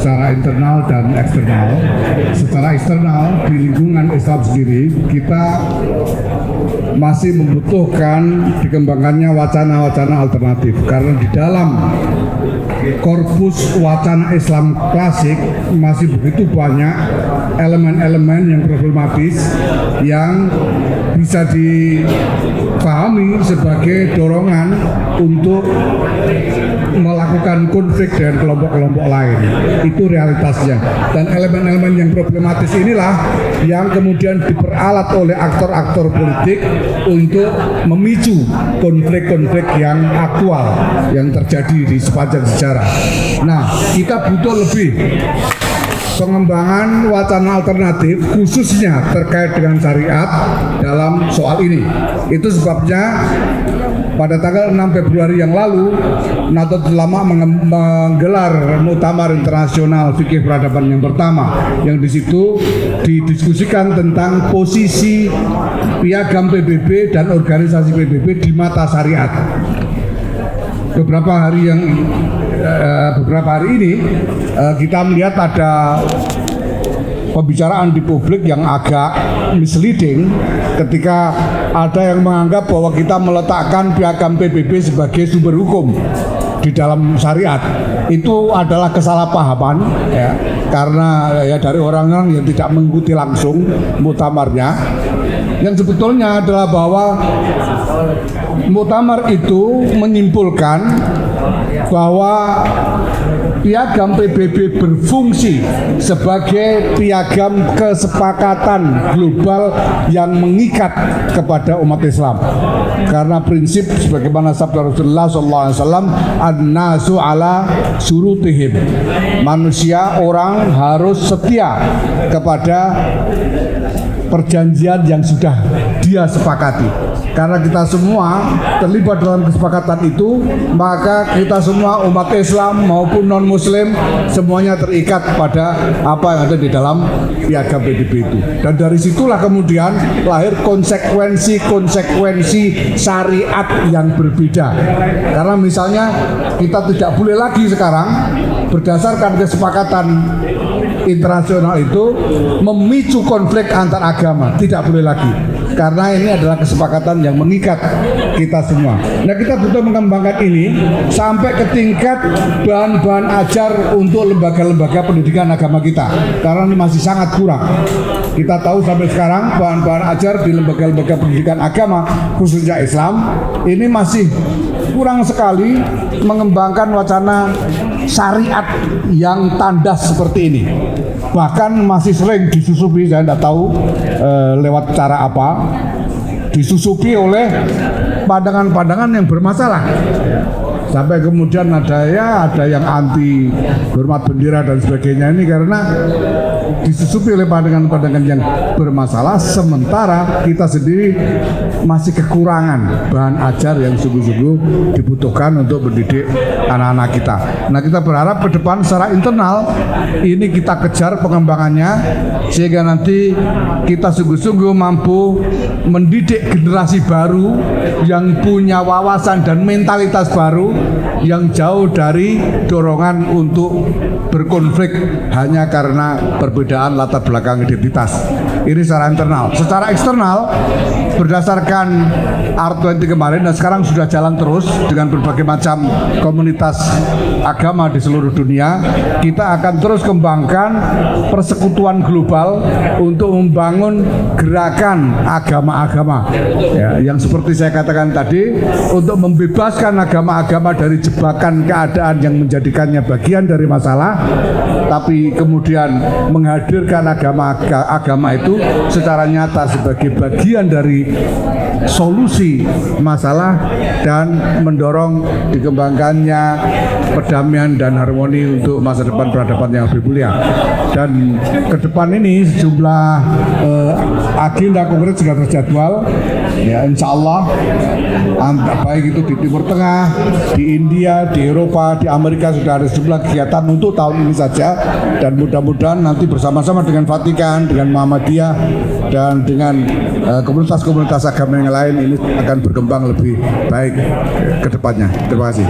secara internal dan eksternal. Secara eksternal di lingkungan Islam sendiri kita masih membutuhkan dikembangkannya wacana-wacana alternatif karena di dalam korpus wacana Islam klasik masih begitu banyak elemen-elemen yang problematis yang bisa dipahami sebagai dorongan untuk melakukan konflik dengan kelompok-kelompok lain. Itu realitasnya. Dan elemen-elemen yang problematis inilah yang kemudian diperalat oleh aktor-aktor politik untuk memicu konflik-konflik yang aktual yang terjadi di sepanjang sejarah. Nah, kita butuh lebih pengembangan wacana alternatif khususnya terkait dengan syariat dalam soal ini. Itu sebabnya pada tanggal 6 Februari yang lalu Nahdlatul Ulama menggelar Muktamar Internasional Fikih Peradaban yang pertama, yang di situ didiskusikan tentang posisi piagam PBB dan organisasi PBB di mata syariat. Beberapa hari ini kita melihat ada pembicaraan di publik yang agak misleading ketika ada yang menganggap bahwa kita meletakkan piagam PBB sebagai sumber hukum di dalam syariat. Itu adalah kesalahpahaman ya, karena ya dari orang-orang yang tidak mengikuti langsung muktamarnya. Yang sebetulnya adalah bahwa muktamar itu menyimpulkan bahwa piagam PBB berfungsi sebagai piagam kesepakatan global yang mengikat kepada umat Islam. Karena prinsip sebagaimana sabda Rasulullah SAW, an-nasu ala surutihim. Manusia, orang harus setia kepada perjanjian yang sudah dia sepakati. Karena kita semua terlibat dalam kesepakatan itu, maka kita semua umat Islam maupun non-Muslim semuanya terikat pada apa yang ada di dalam piagam PBB itu. Dan dari situlah kemudian lahir konsekuensi syariat yang berbeda. Karena misalnya kita tidak boleh lagi sekarang berdasarkan kesepakatan internasional itu memicu konflik antar agama, tidak boleh lagi. Karena ini adalah kesepakatan yang mengikat kita semua. Nah, kita butuh mengembangkan ini sampai ke tingkat bahan-bahan ajar untuk lembaga-lembaga pendidikan agama kita. Karena ini masih sangat kurang. Kita tahu sampai sekarang bahan-bahan ajar di lembaga-lembaga pendidikan agama, khususnya Islam, ini masih kurang sekali mengembangkan wacana syariat yang tandas seperti ini. Bahkan masih sering disusupi, saya tidak tahu lewat cara apa, disusupi oleh pandangan-pandangan yang bermasalah. Sampai kemudian ada yang anti hormat bendera dan sebagainya ini karena disusupi oleh pandangan-pandangan yang bermasalah, sementara kita sendiri masih kekurangan bahan ajar yang sungguh-sungguh dibutuhkan untuk mendidik anak-anak kita. Nah, kita berharap ke depan secara internal ini kita kejar pengembangannya sehingga nanti kita sungguh-sungguh mampu mendidik generasi baru yang punya wawasan dan mentalitas baru yang jauh dari dorongan untuk berkonflik hanya karena perbedaan latar belakang identitas. Ini secara internal. Secara eksternal, berdasarkan R20 kemarin dan sekarang sudah jalan terus dengan berbagai macam komunitas agama di seluruh dunia, kita akan terus kembangkan persekutuan global untuk membangun gerakan agama-agama ya, yang seperti saya katakan tadi, untuk membebaskan agama-agama dari jebakan keadaan yang menjadikannya bagian dari masalah, tapi kemudian menghadirkan agama itu secara nyata sebagai bagian dari solusi masalah dan mendorong dikembangkannya perdamaian dan harmoni untuk masa depan peradaban yang lebih mulia. Dan ke depan ini sejumlah agenda kongres juga terjadwal ya, insya Allah baik itu di Timur Tengah, di India, di Eropa, di Amerika sudah ada sejumlah kegiatan untuk tahun ini saja, dan mudah-mudahan nanti bersama-sama dengan Vatikan, dengan Muhammadiyah dan dengan komunitas-komunitas agama yang lain ini akan berkembang lebih baik ke depannya. Terima kasih.